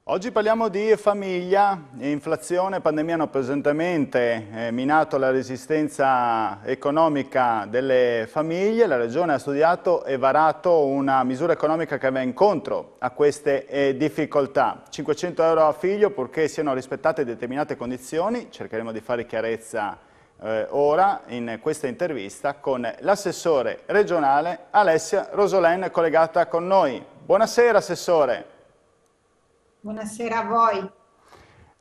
Oggi parliamo di famiglia, inflazione, pandemia hanno pesantemente minato la resistenza economica delle famiglie. La Regione ha studiato e varato una misura economica che va incontro a queste difficoltà. 500 euro a figlio purché siano rispettate determinate condizioni. Cercheremo di fare chiarezza ora in questa intervista con l'assessore regionale Alessia Rosolen collegata con noi. Buonasera Assessore. Buonasera a voi.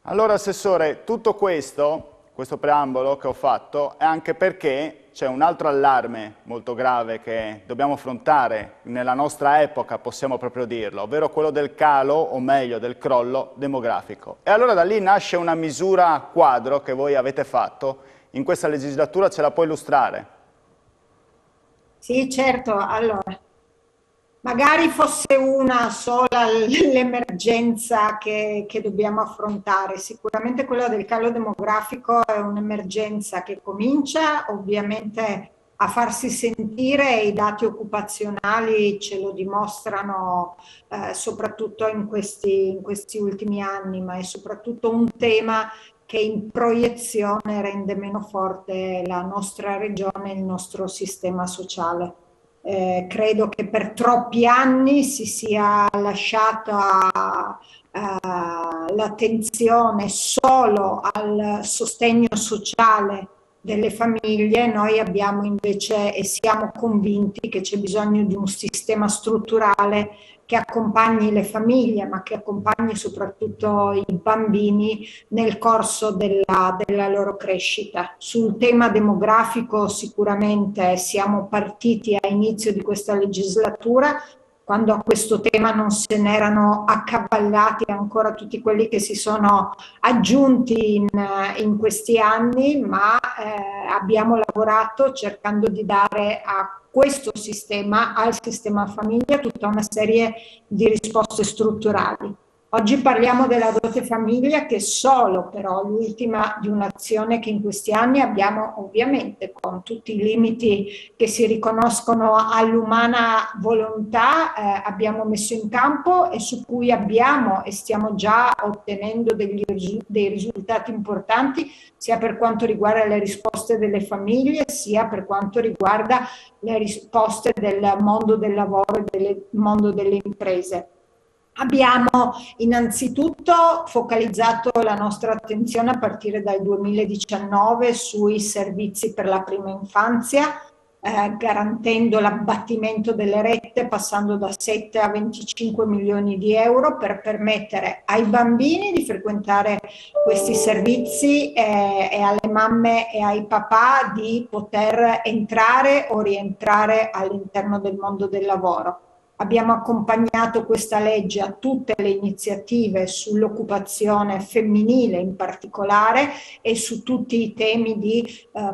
Allora, Assessore, tutto questo preambolo che ho fatto è anche perché c'è un altro allarme molto grave che dobbiamo affrontare nella nostra epoca, possiamo proprio dirlo, ovvero quello del calo, o meglio del crollo demografico. E allora da lì nasce una misura quadro che voi avete fatto, in questa legislatura ce la puoi illustrare? Sì, certo, allora, magari fosse una sola l'emergenza che dobbiamo affrontare. Sicuramente quella del calo demografico è un'emergenza che comincia ovviamente a farsi sentire e i dati occupazionali ce lo dimostrano soprattutto in questi ultimi anni, ma è soprattutto un tema che in proiezione rende meno forte la nostra regione e il nostro sistema sociale. Credo che per troppi anni si sia lasciata l'attenzione solo al sostegno sociale delle famiglie. Noi abbiamo invece e siamo convinti che c'è bisogno di un sistema strutturale che accompagni le famiglie, ma che accompagni soprattutto i bambini nel corso della loro crescita. Sul tema demografico sicuramente siamo partiti a inizio di questa legislatura, quando a questo tema non se n'erano accavallati ancora tutti quelli che si sono aggiunti in questi anni, ma abbiamo lavorato cercando di dare a questo sistema, al sistema famiglia, tutta una serie di risposte strutturali. Oggi parliamo della dote famiglia, che è solo però l'ultima di un'azione che in questi anni abbiamo, ovviamente con tutti i limiti che si riconoscono all'umana volontà, abbiamo messo in campo e su cui abbiamo e stiamo già ottenendo dei risultati importanti, sia per quanto riguarda le risposte delle famiglie, sia per quanto riguarda le risposte del mondo del lavoro e del mondo delle imprese. Abbiamo innanzitutto focalizzato la nostra attenzione a partire dal 2019 sui servizi per la prima infanzia, garantendo l'abbattimento delle rette passando da 7 a 25 milioni di euro per permettere ai bambini di frequentare questi servizi e alle mamme e ai papà di poter entrare o rientrare all'interno del mondo del lavoro. Abbiamo accompagnato questa legge a tutte le iniziative sull'occupazione femminile in particolare e su tutti i temi di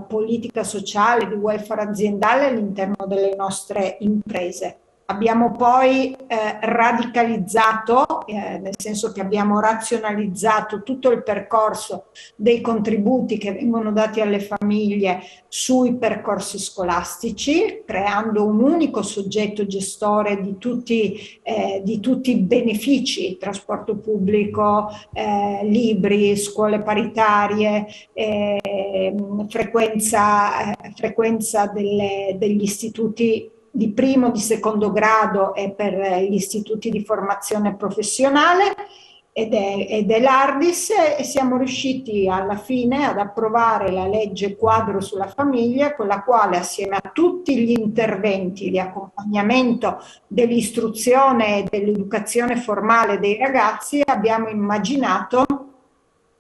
politica sociale, di welfare aziendale all'interno delle nostre imprese. Abbiamo poi radicalizzato, nel senso che abbiamo razionalizzato tutto il percorso dei contributi che vengono dati alle famiglie sui percorsi scolastici, creando un unico soggetto gestore di tutti i benefici: trasporto pubblico, libri, scuole paritarie, frequenza degli istituti di primo, di secondo grado e per gli istituti di formazione professionale ed è l'Ardis, e siamo riusciti alla fine ad approvare la legge quadro sulla famiglia, con la quale assieme a tutti gli interventi di accompagnamento dell'istruzione e dell'educazione formale dei ragazzi abbiamo immaginato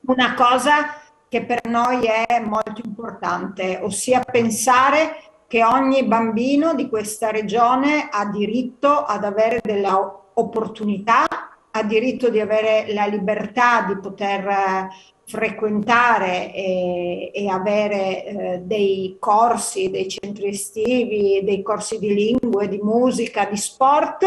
una cosa che per noi è molto importante, ossia pensare che ogni bambino di questa regione ha diritto ad avere delle opportunità, ha diritto di avere la libertà di poter frequentare e avere dei corsi, dei centri estivi, dei corsi di lingue, di musica, di sport,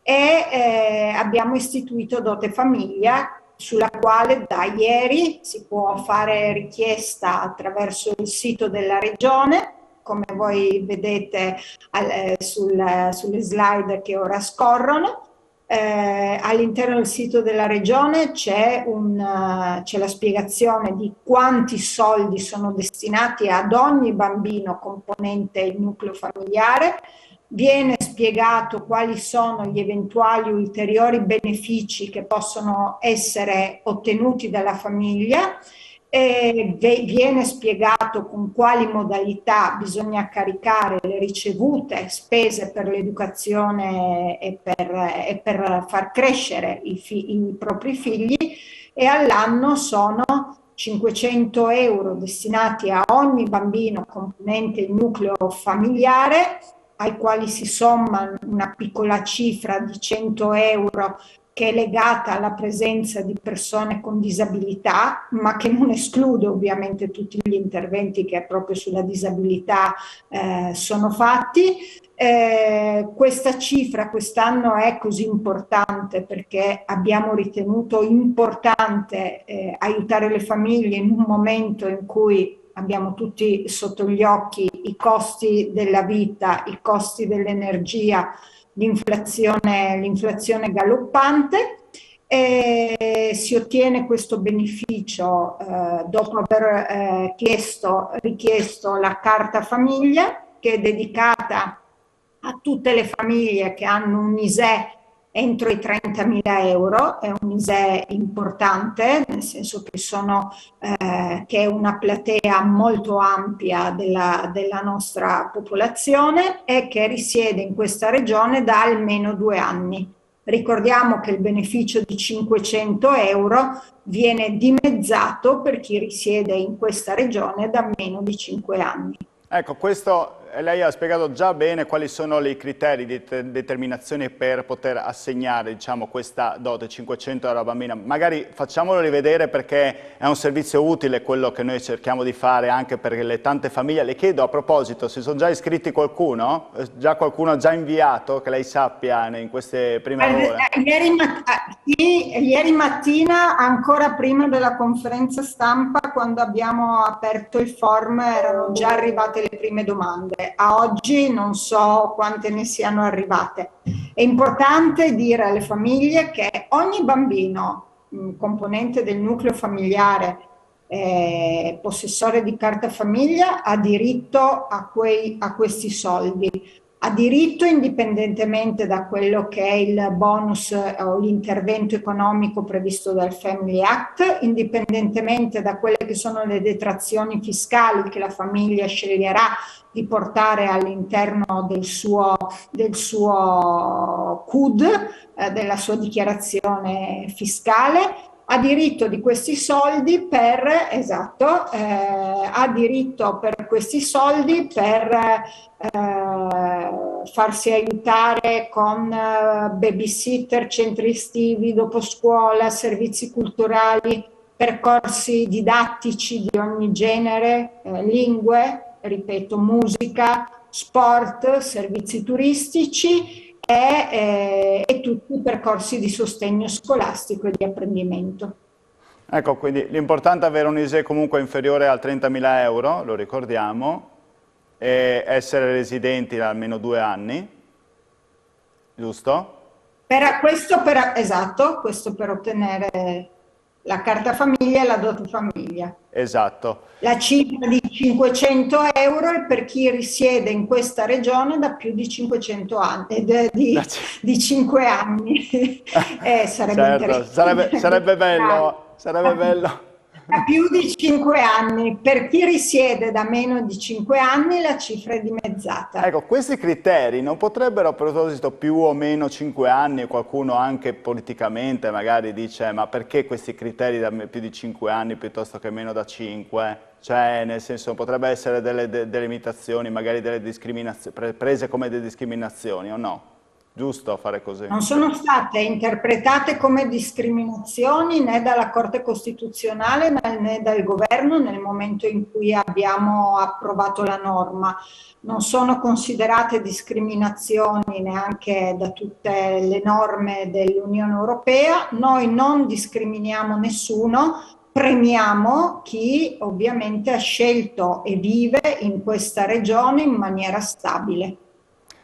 e abbiamo istituito Dote Famiglia, sulla quale da ieri si può fare richiesta attraverso il sito della regione, come voi vedete sulle slide che ora scorrono, All'interno del sito della regione c'è la spiegazione di quanti soldi sono destinati ad ogni bambino componente il nucleo familiare, viene spiegato quali sono gli eventuali ulteriori benefici che possono essere ottenuti dalla famiglia. Viene spiegato con quali modalità bisogna caricare le ricevute spese per l'educazione e per far crescere i propri figli, e all'anno sono 500 euro destinati a ogni bambino componente il nucleo familiare, ai quali si somma una piccola cifra di 100 euro che è legata alla presenza di persone con disabilità, ma che non esclude ovviamente tutti gli interventi che proprio sulla disabilità sono fatti. Questa cifra quest'anno è così importante perché abbiamo ritenuto importante aiutare le famiglie in un momento in cui abbiamo tutti sotto gli occhi i costi della vita, i costi dell'energia, l'inflazione galoppante. Si ottiene questo beneficio dopo aver richiesto la carta famiglia, che è dedicata a tutte le famiglie che hanno un ISEE entro i 30.000 euro. È un ISEE importante, nel senso che è una platea molto ampia della nostra popolazione e che risiede in questa regione da almeno 2 anni. Ricordiamo che il beneficio di 500 euro viene dimezzato per chi risiede in questa regione da meno di 5 anni. Ecco, questo lei ha spiegato già bene quali sono i criteri di determinazione per poter assegnare, diciamo, questa dote 500 euro a bambina. Magari facciamolo rivedere perché è un servizio utile quello che noi cerchiamo di fare anche per le tante famiglie. Le chiedo a proposito, si sono già iscritti qualcuno? Già qualcuno ha già inviato, che lei sappia, in queste prime ore? Ieri mattina, ancora prima della conferenza stampa, quando abbiamo aperto il form, erano già arrivate le prime domande. A oggi non so quante ne siano arrivate. È importante dire alle famiglie che ogni bambino componente del nucleo familiare, possessore di carta famiglia, ha diritto a questi soldi. Ha diritto indipendentemente da quello che è il bonus o l'intervento economico previsto dal Family Act, indipendentemente da quelle che sono le detrazioni fiscali che la famiglia sceglierà di portare all'interno del suo CUD, della sua dichiarazione fiscale. Ha diritto di questi soldi ha diritto per questi soldi per farsi aiutare con babysitter, centri estivi, dopo scuola, servizi culturali, percorsi didattici di ogni genere, lingue, ripeto, musica, sport, servizi turistici e tutti i percorsi di sostegno scolastico e di apprendimento. Ecco, quindi l'importante è avere un ISEE comunque inferiore a 30.000 euro, lo ricordiamo, e essere residenti da almeno 2 anni, giusto? Esatto, questo per ottenere la carta famiglia e la dote famiglia. Esatto. La cifra di 500 euro è per chi risiede in questa regione da più di 500 anni, di 5 anni. Sarebbe certo, interessante. sarebbe bello. Da più di 5 anni. Per chi risiede da meno di 5 anni la cifra è dimezzata. Ecco, questi criteri non potrebbero, a proposito, più o meno 5 anni, qualcuno anche politicamente magari dice ma perché questi criteri da più di 5 anni piuttosto che meno da 5? Cioè, nel senso, potrebbe essere delle limitazioni, magari delle discriminazioni, prese come delle discriminazioni o no? Giusto fare così? Non sono state interpretate come discriminazioni né dalla Corte Costituzionale né dal Governo nel momento in cui abbiamo approvato la norma. Non sono considerate discriminazioni neanche da tutte le norme dell'Unione Europea. Noi non discriminiamo nessuno, premiamo chi ovviamente ha scelto e vive in questa regione in maniera stabile.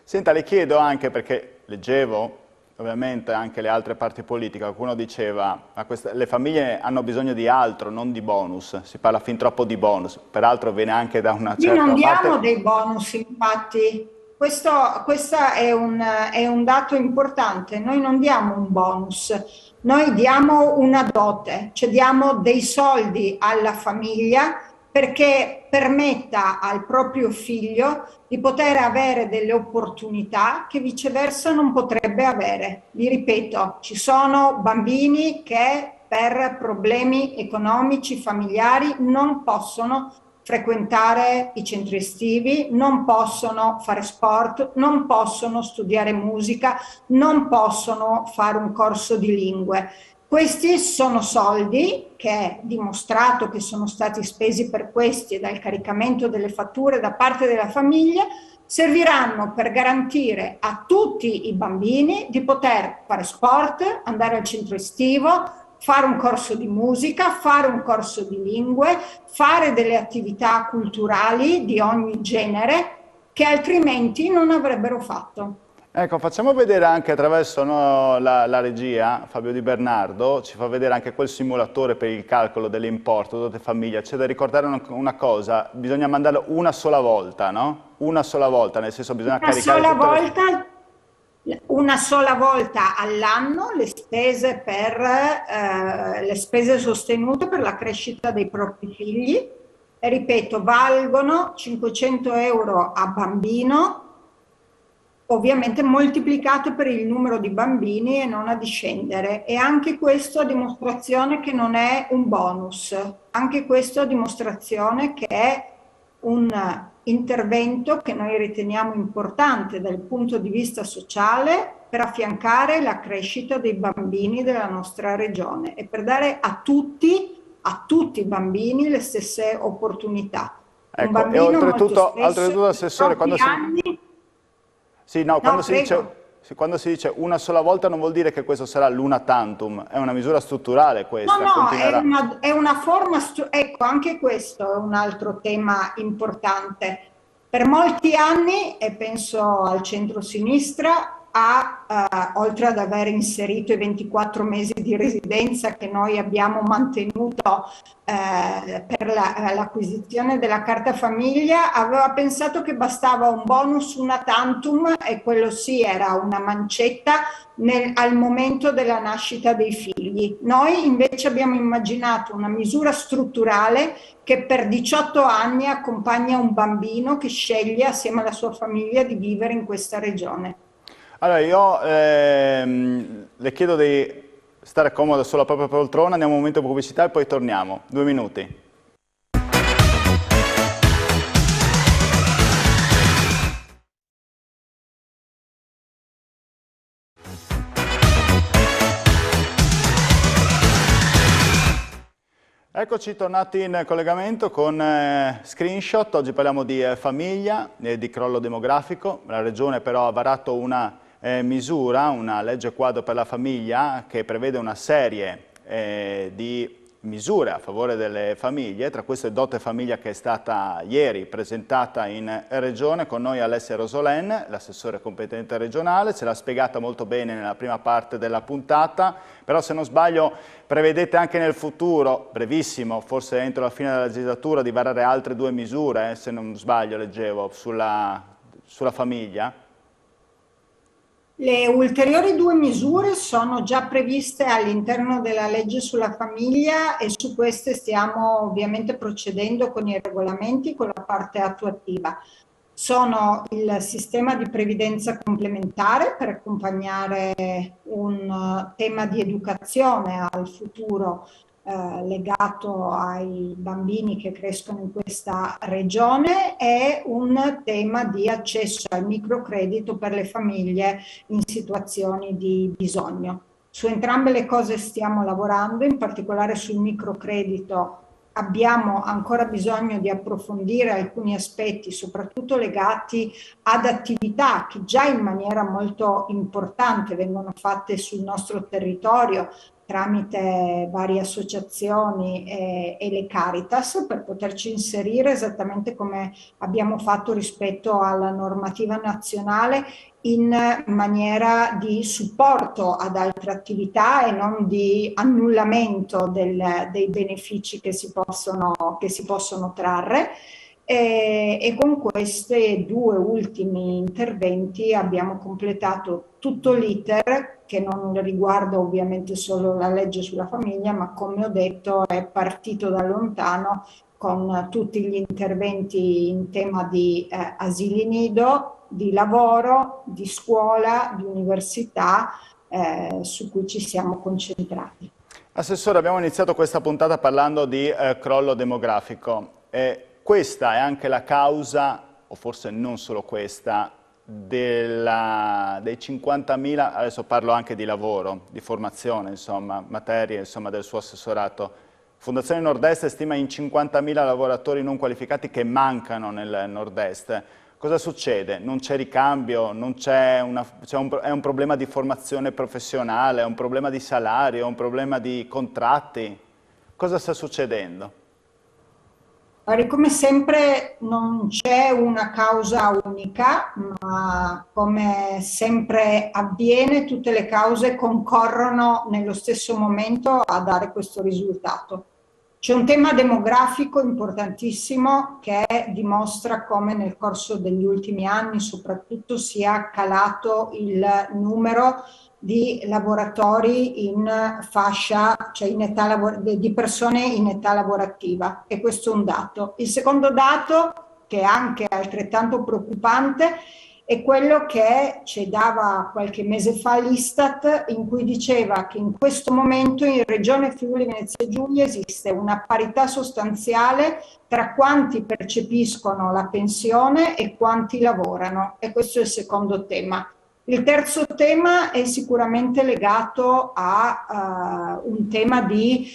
Senta, le chiedo anche perché leggevo ovviamente anche le altre parti politiche. Qualcuno diceva che le famiglie hanno bisogno di altro, non di bonus, si parla fin troppo di bonus, peraltro viene anche da una Noi non certa diamo parte... dei bonus, infatti, questo è un dato importante, noi non diamo un bonus, noi diamo una dote, cioè diamo dei soldi alla famiglia perché permetta al proprio figlio di poter avere delle opportunità che viceversa non potrebbe avere. Vi ripeto, ci sono bambini che per problemi economici, familiari, non possono frequentare i centri estivi, non possono fare sport, non possono studiare musica, non possono fare un corso di lingue. Questi sono soldi che è dimostrato che sono stati spesi per questi e dal caricamento delle fatture da parte della famiglia, serviranno per garantire a tutti i bambini di poter fare sport, andare al centro estivo, fare un corso di musica, fare un corso di lingue, fare delle attività culturali di ogni genere che altrimenti non avrebbero fatto. Ecco, facciamo vedere anche attraverso la regia, Fabio Di Bernardo, ci fa vedere anche quel simulatore per il calcolo dell'importo, dote famiglia. C'è da ricordare una cosa, bisogna mandarlo una sola volta, no? Una sola volta, nel senso bisogna caricare tutte le... Una sola volta all'anno le spese le spese sostenute per la crescita dei propri figli, e ripeto, valgono 500 euro a bambino, ovviamente moltiplicato per il numero di bambini e non a discendere. E anche questo a dimostrazione che non è un bonus, anche questo a dimostrazione che è un intervento che noi riteniamo importante dal punto di vista sociale per affiancare la crescita dei bambini della nostra regione e per dare a tutti i bambini le stesse opportunità. Ecco, un bambino e oltretutto, Assessore, quando si... anni... Sì, no, quando, No, quando si dice una sola volta non vuol dire che questo sarà l'una tantum, è una misura strutturale questa. No, continuerà. è una forma, ecco, anche questo è un altro tema importante. Per molti anni, e penso al centro-sinistra, oltre ad aver inserito i 24 mesi di residenza che noi abbiamo mantenuto per l'acquisizione della carta famiglia, aveva pensato che bastava un bonus una tantum e quello sì era una mancetta al momento della nascita dei figli. Noi invece abbiamo immaginato una misura strutturale che per 18 anni accompagna un bambino che sceglie assieme alla sua famiglia di vivere in questa regione. Allora, io le chiedo di stare comodo sulla propria poltrona, andiamo a un momento di pubblicità e poi torniamo. 2 minuti. Eccoci tornati in collegamento con Screenshot. Oggi parliamo di famiglia e di crollo demografico. La Regione però ha varato una misura, una legge quadro per la famiglia che prevede una serie di misure a favore delle famiglie, tra queste dote famiglia che è stata ieri presentata in Regione. Con noi Alessia Rosolen, l'assessore competente regionale, ce l'ha spiegata molto bene nella prima parte della puntata, però se non sbaglio prevedete anche nel futuro, brevissimo, forse entro la fine della legislatura, di varare altre 2 misure, se non sbaglio leggevo, sulla famiglia. Le ulteriori 2 misure sono già previste all'interno della legge sulla famiglia e su queste stiamo ovviamente procedendo con i regolamenti, con la parte attuativa. Sono il sistema di previdenza complementare per accompagnare un tema di educazione al futuro legato ai bambini che crescono in questa regione e un tema di accesso al microcredito per le famiglie in situazioni di bisogno. Su entrambe le cose stiamo lavorando, in particolare sul microcredito abbiamo ancora bisogno di approfondire alcuni aspetti, soprattutto legati ad attività che già in maniera molto importante vengono fatte sul nostro territorio, tramite varie associazioni e le Caritas per poterci inserire esattamente come abbiamo fatto rispetto alla normativa nazionale in maniera di supporto ad altre attività e non di annullamento dei benefici che si possono trarre. E con questi due ultimi interventi abbiamo completato tutto l'iter, che non riguarda ovviamente solo la legge sulla famiglia, ma come ho detto è partito da lontano con tutti gli interventi in tema di asili nido, di lavoro, di scuola, di università, su cui ci siamo concentrati. Assessore, abbiamo iniziato questa puntata parlando di crollo demografico. Questa è anche la causa, o forse non solo questa, dei 50.000, adesso parlo anche di lavoro, di formazione, insomma, materie insomma, del suo assessorato. Fondazione Nord-Est stima in 50.000 lavoratori non qualificati che mancano nel Nord-Est. Cosa succede? Non c'è ricambio, è un problema di formazione professionale, è un problema di salario, è un problema di contratti? Cosa sta succedendo? Come sempre non c'è una causa unica, ma come sempre avviene, tutte le cause concorrono nello stesso momento a dare questo risultato. C'è un tema demografico importantissimo che dimostra come nel corso degli ultimi anni soprattutto sia calato il numero di lavoratori in fascia, cioè in età di persone in età lavorativa, e questo è un dato. Il secondo dato, che è anche altrettanto preoccupante, è quello che ci dava qualche mese fa l'Istat, in cui diceva che in questo momento in Regione Friuli Venezia Giulia esiste una parità sostanziale tra quanti percepiscono la pensione e quanti lavorano, e questo è il secondo tema. Il terzo tema è sicuramente legato a un tema di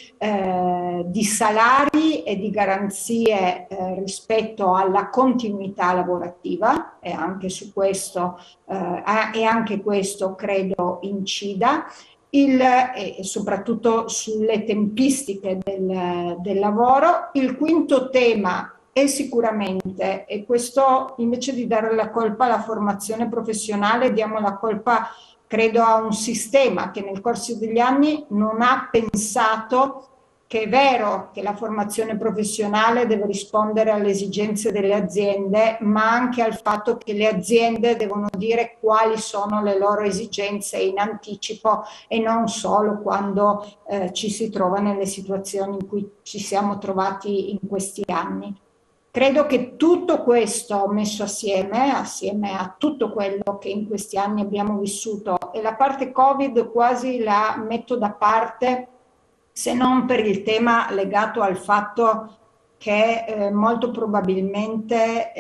salari e di garanzie rispetto alla continuità lavorativa, e anche su questo, e anche questo credo incida, e soprattutto sulle tempistiche del lavoro. Il quinto tema è sicuramente, e questo invece di dare la colpa alla formazione professionale, diamo la colpa, credo, a un sistema che nel corso degli anni non ha pensato che è vero che la formazione professionale deve rispondere alle esigenze delle aziende, ma anche al fatto che le aziende devono dire quali sono le loro esigenze in anticipo e non solo quando ci si trova nelle situazioni in cui ci siamo trovati in questi anni. Credo che tutto questo messo assieme a tutto quello che in questi anni abbiamo vissuto, e la parte Covid quasi la metto da parte, se non per il tema legato al fatto che molto probabilmente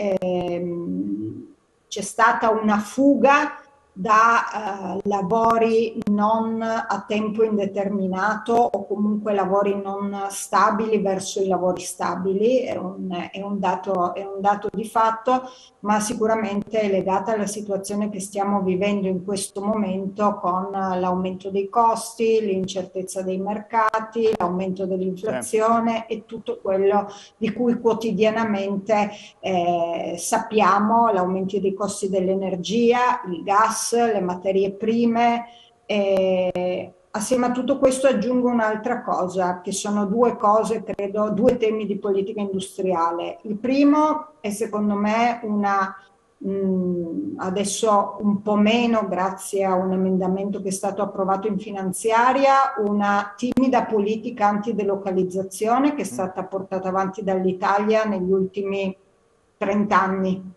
c'è stata una fuga da lavori non a tempo indeterminato o comunque lavori non stabili verso i lavori stabili, è un dato di fatto, ma sicuramente è legata alla situazione che stiamo vivendo in questo momento con l'aumento dei costi, l'incertezza dei mercati, l'aumento dell'inflazione e tutto quello di cui quotidianamente sappiamo, l'aumento dei costi dell'energia, il gas, le materie prime. Assieme a tutto questo aggiungo un'altra cosa, che sono due cose, credo, due temi di politica industriale. Il primo è secondo me adesso un po' meno grazie a un emendamento che è stato approvato in finanziaria, una timida politica antidelocalizzazione che è stata portata avanti dall'Italia negli ultimi 30 anni.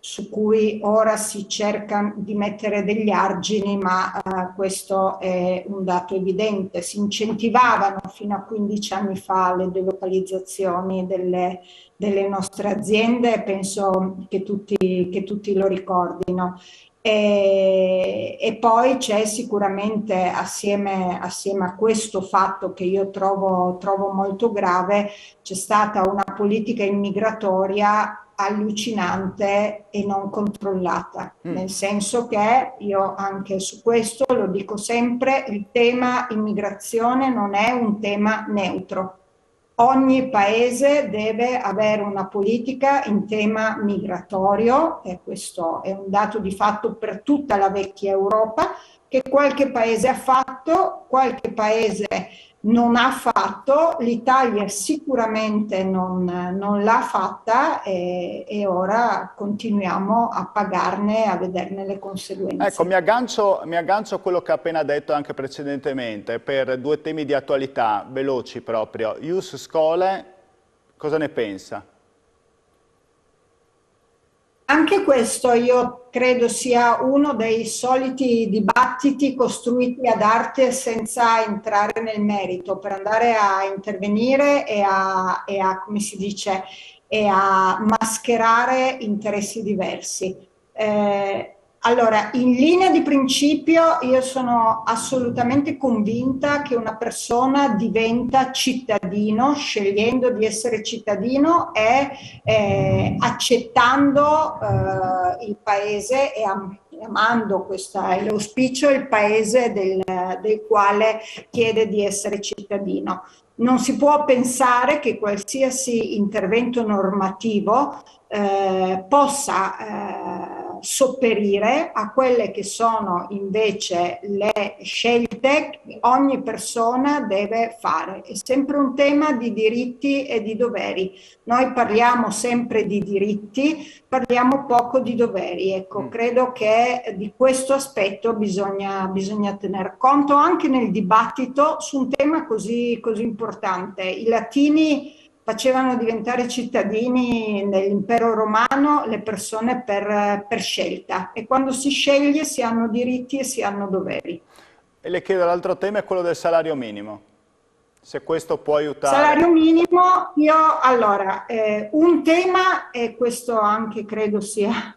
Su cui ora si cerca di mettere degli argini, ma questo è un dato evidente. Si incentivavano fino a 15 anni fa le delocalizzazioni delle nostre aziende, penso che tutti lo ricordino. E poi c'è sicuramente, assieme a questo fatto che io trovo molto grave, c'è stata una politica immigratoria allucinante e non controllata, nel senso che io anche su questo lo dico sempre, il tema immigrazione non è un tema neutro. Ogni paese deve avere una politica in tema migratorio, e questo è un dato di fatto per tutta la vecchia Europa, che qualche paese ha fatto, qualche paese non ha fatto, l'Italia sicuramente non l'ha fatta e ora continuiamo a pagarne, a vederne le Ecco, conseguenze. mi aggancio a quello che ha appena detto anche precedentemente per due temi di attualità, veloci proprio. Ius Scholae, cosa ne pensa? Anche questo io credo sia uno dei soliti dibattiti costruiti ad arte senza entrare nel merito, per andare a intervenire come si dice, e a mascherare interessi diversi. Allora, in linea di principio io sono assolutamente convinta che una persona diventa cittadino scegliendo di essere cittadino e accettando il paese e amando questa è l'auspicio, il paese del quale chiede di essere cittadino. Non si può pensare che qualsiasi intervento normativo possa sopperire a quelle che sono invece le scelte che ogni persona deve fare. È sempre un tema di diritti e di doveri. Noi parliamo sempre di diritti, parliamo poco di doveri. Ecco, credo che di questo aspetto bisogna tener conto anche nel dibattito su un tema così importante. I latini facevano diventare cittadini nell'impero romano le persone per scelta e quando si sceglie si hanno diritti e si hanno doveri. E le chiedo l'altro tema è quello del salario minimo, se questo può aiutare. Salario minimo, allora, un tema, e questo anche credo sia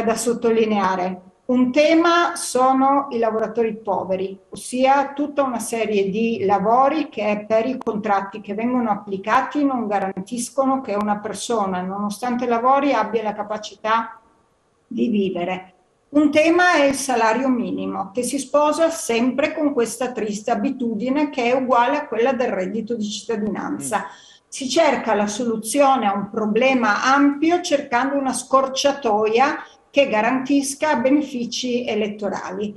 da sottolineare, un tema sono i lavoratori poveri, ossia tutta una serie di lavori che per i contratti che vengono applicati non garantiscono che una persona, nonostante lavori, abbia la capacità di vivere. Un tema è il salario minimo, che si sposa sempre con questa triste abitudine che è uguale a quella del reddito di cittadinanza. Si cerca la soluzione a un problema ampio cercando una scorciatoia che garantisca benefici elettorali.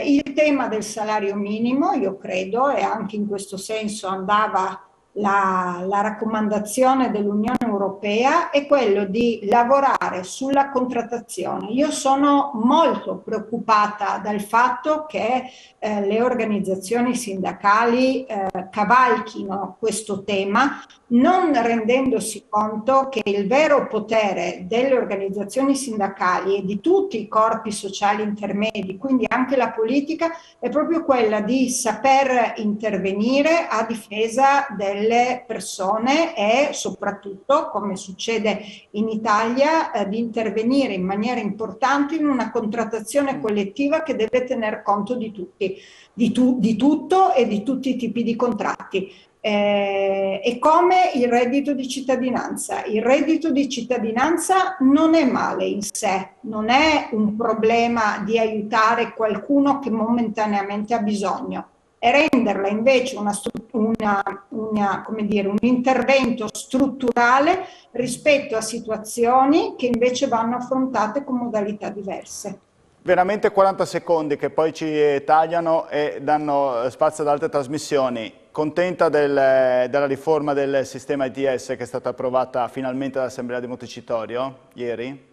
Il tema del salario minimo, io credo, e anche in questo senso andava la raccomandazione dell'Unione Europea, è quello di lavorare sulla contrattazione. Io sono molto preoccupata dal fatto che le organizzazioni sindacali cavalchino questo tema, non rendendosi conto che il vero potere delle organizzazioni sindacali e di tutti i corpi sociali intermedi, quindi anche la politica, è proprio quella di saper intervenire a difesa delle persone e soprattutto, come succede in Italia, di intervenire in maniera importante in una contrattazione collettiva che deve tener conto di tutti, di tutto e di tutti i tipi di contratti. E come il reddito di cittadinanza. Il reddito di cittadinanza non è male in sé, non è un problema di aiutare qualcuno che momentaneamente ha bisogno, è renderla invece come dire, un intervento strutturale rispetto a situazioni che invece vanno affrontate con modalità diverse. Veramente 40 secondi che poi ci tagliano e danno spazio ad altre trasmissioni. Contenta della riforma del sistema ITS che è stata approvata finalmente dall'Assemblea di Montecitorio ieri?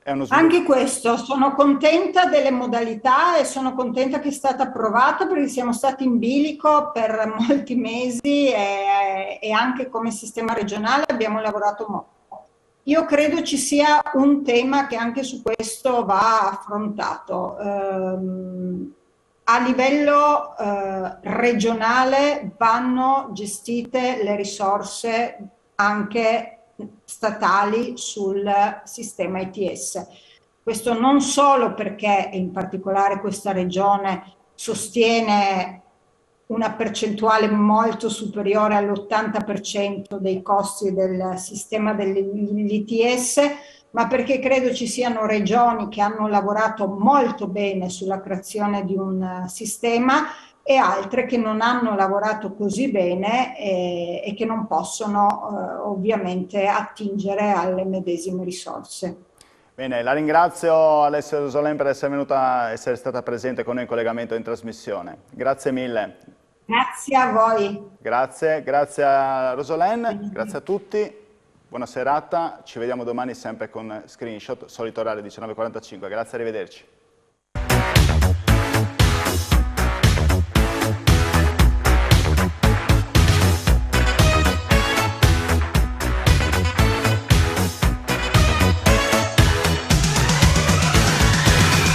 È uno sviluppo. Anche questo, sono contenta delle modalità e sono contenta che è stata approvata perché siamo stati in bilico per molti mesi e anche come sistema regionale abbiamo lavorato molto. Io credo ci sia un tema che anche su questo va affrontato. A livello regionale vanno gestite le risorse anche statali sul sistema ITS. Questo non solo perché in particolare questa regione sostiene una percentuale molto superiore all'80% dei costi del sistema dell'ITS, ma perché credo ci siano regioni che hanno lavorato molto bene sulla creazione di un sistema e altre che non hanno lavorato così bene e che non possono ovviamente attingere alle medesime risorse. Bene, la ringrazio Alessia Rosolin per essere stata presente con noi in collegamento in trasmissione. Grazie mille. Grazie a voi. Grazie a Rosolin, grazie a tutti, buona serata, ci vediamo domani sempre con Screenshot, solito orario 19:45, grazie, arrivederci.